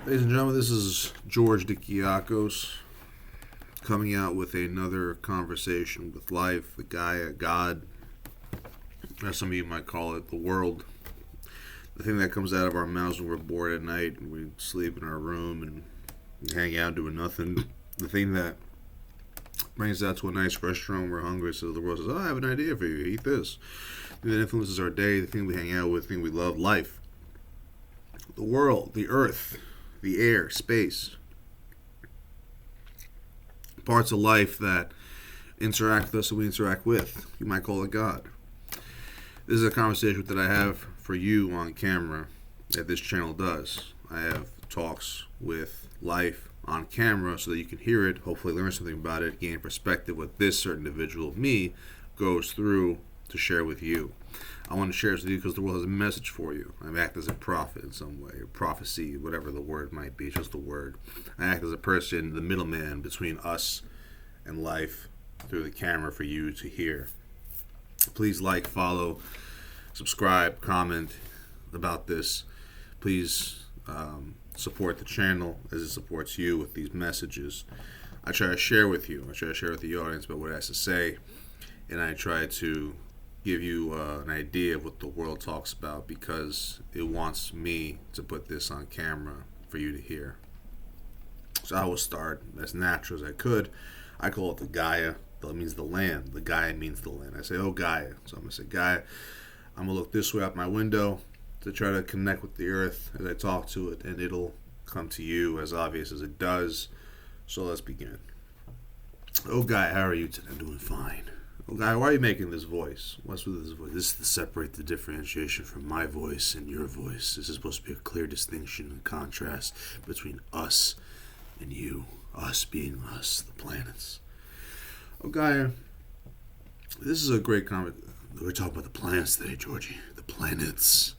Ladies and gentlemen, this is George Dikiakos coming out with another conversation with life, the Gaia, God, as some of you might call it, the world. The thing that comes out of our mouths when we're bored at night and we sleep in our room and hang out doing nothing. The thing that brings us out to a nice restaurant when we're hungry, so the world says, oh, I have an idea for you, eat this. The thing that influences our day, the thing we hang out with, the thing we love, life. The world, the earth, the air, space. Parts of life that interact with us and we interact with. You might call it God. This is a conversation that I have for you on camera that this channel does. I have talks with life on camera so that you can hear it, hopefully learn something about it, gain perspective what this certain individual, me, goes through to share with you. I want to share this with you because the world has a message for you. I act as a prophet in some way, or prophecy, whatever the word might be, just a word. I act as a person, the middleman between us and life through the camera for you to hear. Please like, follow, subscribe, comment about this. Please support the channel as it supports you with these messages. I try to share with you. I try to share with the audience about what it has to say, and I try to give you an idea of what the world talks about because it wants me to put this on camera for you to hear. So I will start as natural as I could. I call it the Gaia. That means the land. The Gaia means the land. I say, oh, Gaia. So I'm going to say, Gaia, I'm going to look this way out my window to try to connect with the earth as I talk to it, and it'll come to you as obvious as it does. So let's begin. Oh, Gaia, how are you today? I'm doing fine. Oh, Gaia, why are you making this voice? What's with this voice? This is to separate the differentiation from my voice and your voice. This is supposed to be a clear distinction and contrast between us and you. Us being us, the planets. Oh, Gaia, this is a great comment. We're talking about the planets today, Georgie. The planets.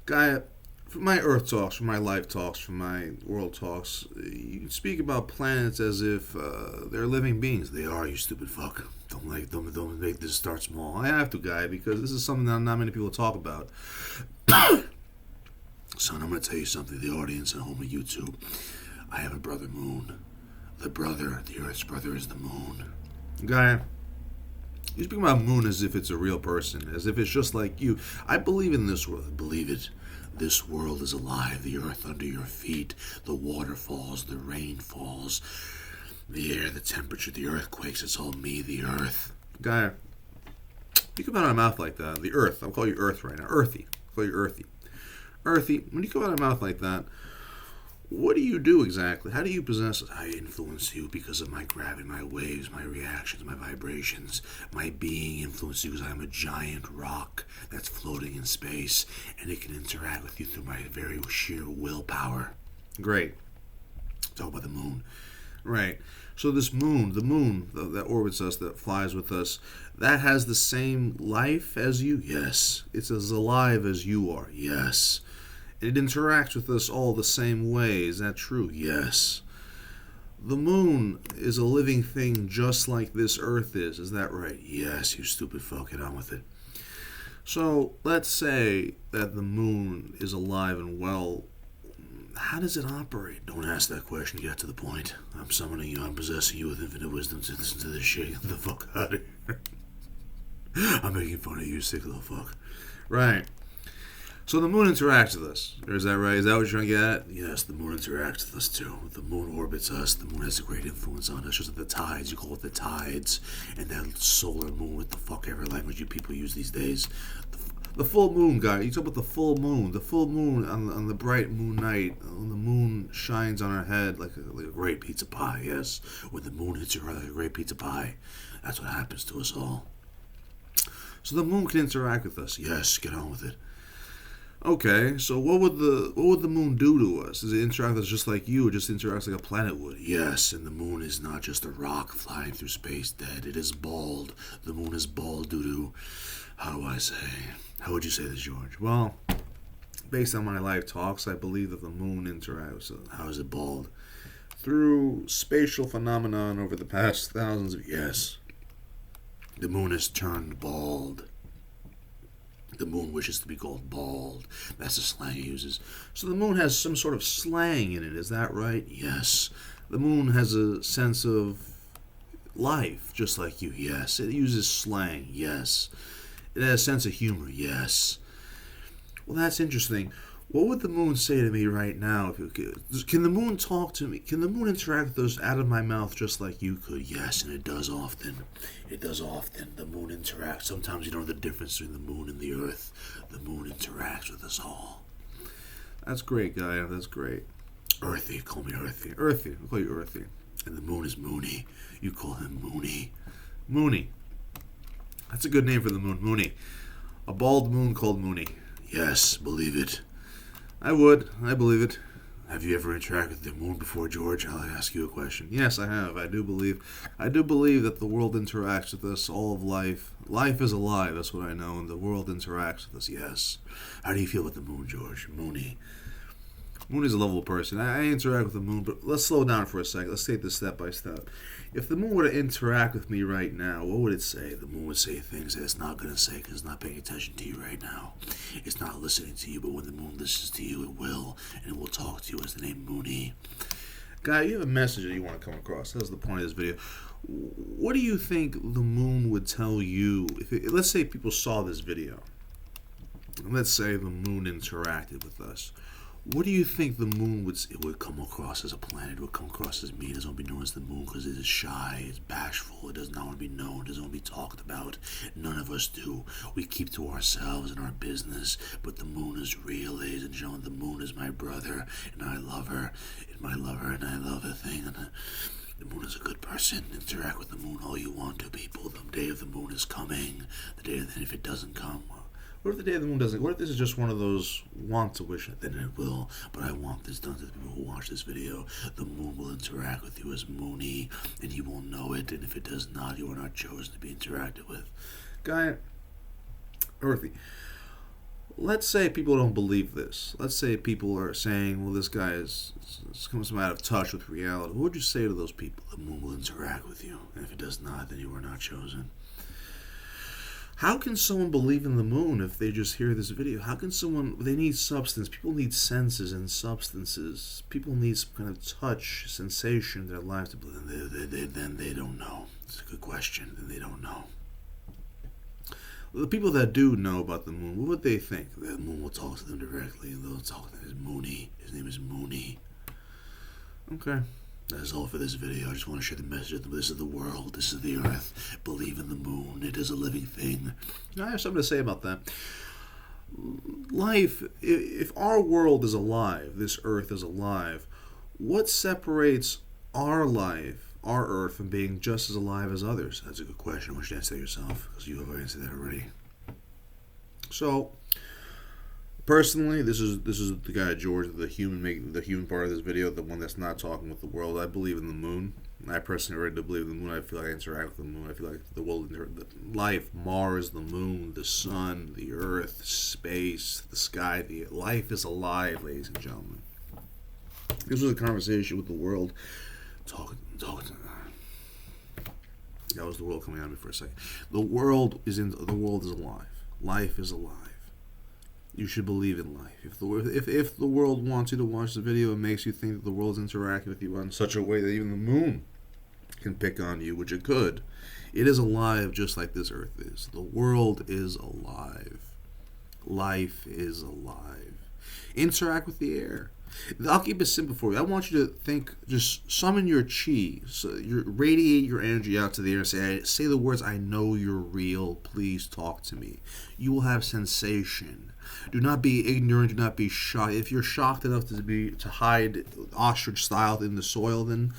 Gaia, from my Earth talks, from my life talks, from my world talks, you speak about planets as if they're living beings. They are, you stupid fuck. Don't make this start small. I have to, Gaia, because this is something that not many people talk about. Son, I'm going to tell you something to the audience at home at YouTube. I have a brother moon. The Earth's brother is the moon. Gaia, you speak about moon as if it's a real person, as if it's just like you. I believe in this world. I believe it. This world is alive. The earth under your feet, the waterfalls, the rain falls, the air, the temperature, the earthquakes. It's all me, the earth. Gaia, you come out of my mouth like that. The earth. I'll call you Earth right now. Earthy. I'll call you Earthy. Earthy, when you come out of my mouth like that, what do you do exactly? How do you possess it? I influence you because of my gravity, my waves, my reactions, my vibrations. My being influences you because I'm a giant rock that's floating in space, and it can interact with you through my very sheer willpower. Great. Talk about the moon. Right. So this moon, the moon that orbits us, that flies with us, that has the same life as you? Yes. It's as alive as you are? Yes. It interacts with us all the same way. Is that true? Yes. The moon is a living thing just like this earth is. Is that right? Yes, you stupid fuck. Get on with it. So let's say that the moon is alive and well. How does it operate? Don't ask that question. Get to the point. I'm summoning you. I'm possessing you with infinite wisdom to listen to this shit. Get the fuck out of here. I'm making fun of you, sick little fuck. Right. So the moon interacts with us. Is that right? Is that what you're trying to get at? Yes, the moon interacts with us too. The moon orbits us. The moon has a great influence on us. Just like the tides. You call it the tides. And that solar moon, what the fuck ever language you people use these days. The full moon, guy. You talk about the full moon. The full moon on the bright moon night. When the moon shines on our head like a great pizza pie, yes? When the moon hits your head like a great pizza pie. That's what happens to us all. So the moon can interact with us. Yes, get on with it. Okay, so what would the moon do to us? Does it interact with us just like you, or just interacts like a planet would? Yes, and the moon is not just a rock flying through space dead. It is bald. The moon is bald due to, how do I say? How would you say this, George? Well, based on my life talks, I believe that the moon interacts. How is it bald? Through spatial phenomenon over the past thousands of years. The moon has turned bald. The moon wishes to be called bald. That's the slang he uses. So the moon has some sort of slang in it. Is that right? Yes. The moon has a sense of life, just like you. Yes. It uses slang. Yes. It has a sense of humor. Yes. Well, that's interesting. What would the moon say to me right now? If you could? Can the moon talk to me? Can the moon interact with those out of my mouth just like you could? Yes, and it does often. It does often. The moon interacts. Sometimes you don't know the difference between the moon and the earth. The moon interacts with us all. That's great, Gaia. That's great. Earthy. Call me Earthy. Earthy. I'll call you Earthy. And the moon is Moony. You call him Moony. Moony. That's a good name for the moon. Moony. A bald moon called Moony. Yes, believe it. I would. I believe it. Have you ever interacted with the moon before, George? I'll ask you a question. Yes, I have. I do believe that the world interacts with us, all of life. Life is alive, that's what I know, and the world interacts with us, yes. How do you feel about the moon, George? Moony. Moon is a lovable person. I interact with the moon, but let's slow down for a second. Let's take this step by step. If the moon were to interact with me right now, what would it say? The moon would say things that it's not going to say because it's not paying attention to you right now. It's not listening to you, but when the moon listens to you, it will, and it will talk to you as the name Moony. Guy, you have a message that you want to come across. That's the point of this video. What do you think the moon would tell you? Let's say people saw this video. Let's say the moon interacted with us. What do you think the moon would come across as a planet? It would come across as me. It doesn't want to be known as the moon because it is shy, it's bashful, it does not want to be known, it doesn't want to be talked about. None of us do. We keep to ourselves and our business. But the moon is real, ladies and gentlemen. The moon is my brother, and I love her. And my lover, and I love her thing. And the moon is a good person. Interact with the moon all you want to, people. The day of the moon is coming. The day, and if it doesn't come, what if the day of the moon doesn't? What if this is just one of those want to wish it? Then it will. But I want this done to the people who watch this video. The moon will interact with you as Moony, and you will know it. And if it does not, you are not chosen to be interacted with. Gaia, Earthy, let's say people don't believe this. Let's say people are saying, well, this guy is comes out of touch with reality. What would you say to those people? The moon will interact with you. And if it does not, then you are not chosen. How can someone believe in the moon if they just hear this video? How can someone, they need substance. People need senses and substances. People need some kind of touch, sensation in their lives to believe. Then they don't know. It's a good question. Then they don't know. The people that do know about the moon, what would they think? The moon will talk to them directly. And they'll talk to him as Moony. His name is Moony. Okay. That is all for this video. I just want to share the message that this is the world, this is the earth. Believe in the moon. It is a living thing. I have something to say about that. Life, if our world is alive, this earth is alive, what separates our life, our earth, from being just as alive as others? That's a good question. I want you to answer that yourself, because you have answered that already. So, personally, this is the guy George, the human part of this video, the one that's not talking with the world. I believe in the moon. I personally already do believe in the moon. I feel like I interact with the moon. I feel like the world, life, Mars, the moon, the sun, the earth, space, the sky, life is alive, ladies and gentlemen. This was a conversation with the world, talking. That was the world coming at me for a second. The world is alive. Life is alive. You should believe in life. If the world wants you to watch the video and makes you think that the world's interacting with you in such a way that even the moon can pick on you, which it could, it is alive just like this earth is. The world is alive. Life is alive. Interact with the air. I'll keep it simple for you. I want you to think, just summon your chi, radiate your energy out to the air and say the words, I know you're real, please talk to me. You will have sensation. Do not be ignorant, do not be shocked. If you're shocked enough to hide ostrich style in the soil, then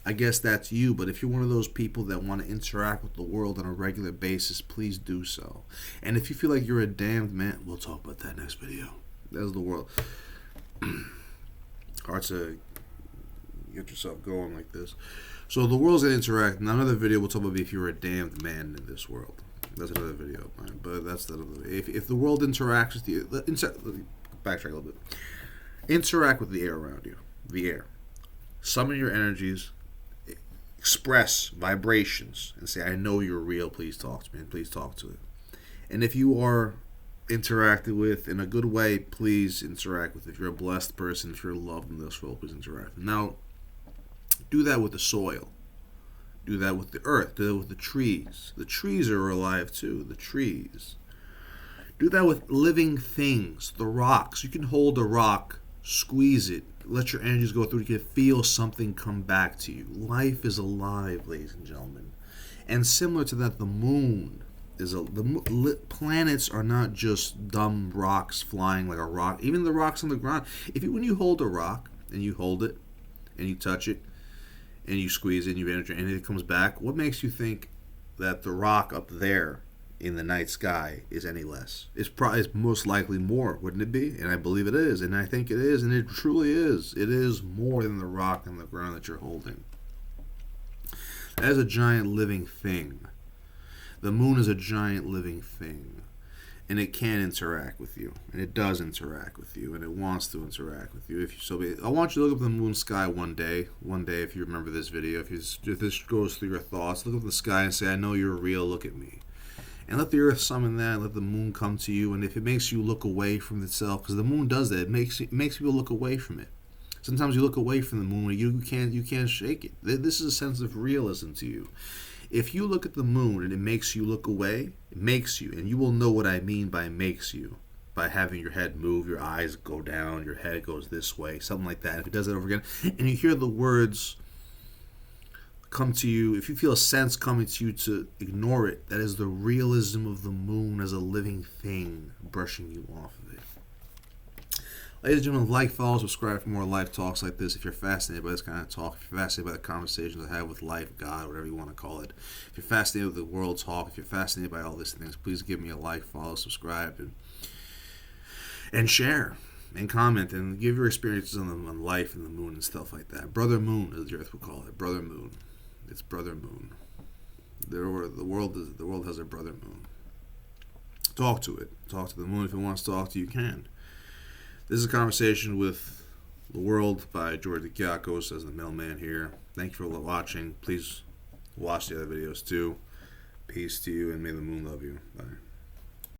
I guess that's you. But if you're one of those people that want to interact with the world on a regular basis, please do so. And if you feel like you're a damned man, we'll talk about that next video. That's the world. Hard to get yourself going like this. So the world's gonna interact. In another video, we'll talk about if you're a damned man in this world. That's another video, but that's the if the world interacts with you. Backtrack a little bit. Interact with the air around you. The air. Summon your energies. Express vibrations and say, I know you're real. Please talk to me. And please talk to it. And if you are interacted with in a good way, please interact with. If you're a blessed person, if you're loved in this world, please interact. Now, do that with the soil. Do that with the earth. Do that with the trees. The trees are alive too. The trees. Do that with living things. The rocks. You can hold a rock, squeeze it, let your energies go through. You can feel something come back to you. Life is alive, ladies and gentlemen. And similar to that, the moon is planets are not just dumb rocks flying like a rock. Even the rocks on the ground. When you hold a rock and you hold it and you touch it and you squeeze it and you energy and it comes back, what makes you think that the rock up there in the night sky is any less? It's most likely more, wouldn't it be? And I believe it is, and I think it is, and it truly is. It is more than the rock on the ground that you're holding. That is a giant living thing. The moon is a giant living thing, and it can interact with you, and it does interact with you, and it wants to interact with you. I want you to look up the moon sky one day, if you remember this video, if this goes through your thoughts, look up the sky and say, I know you're real, look at me. And let the earth summon that, let the moon come to you, and if it makes you look away from itself, because the moon does that, it makes people look away from it. Sometimes you look away from the moon and you can't shake it. This is a sense of realism to you. If you look at the moon and it makes you look away, it makes you, and you will know what I mean by makes you, by having your head move, your eyes go down, your head goes this way, something like that. If it does it over again, and you hear the words come to you, if you feel a sense coming to you to ignore it, that is the realism of the moon as a living thing brushing you off of it. Ladies and gentlemen, like, follow, subscribe for more life talks like this. If you're fascinated by this kind of talk, if you're fascinated by the conversations I have with life, God, whatever you want to call it, if you're fascinated with the world talk, if you're fascinated by all these things, please give me a like, follow, subscribe, and share, and comment, and give your experiences on life and the moon and stuff like that. Brother Moon, as the Earth would call it. Brother Moon. It's Brother Moon. The world has a brother moon. Talk to it. Talk to the moon. If it wants to talk to you, can. This is a conversation with the world by George Diakos as the mailman here. Thank you for watching. Please watch the other videos too. Peace to you, and may the moon love you. Bye.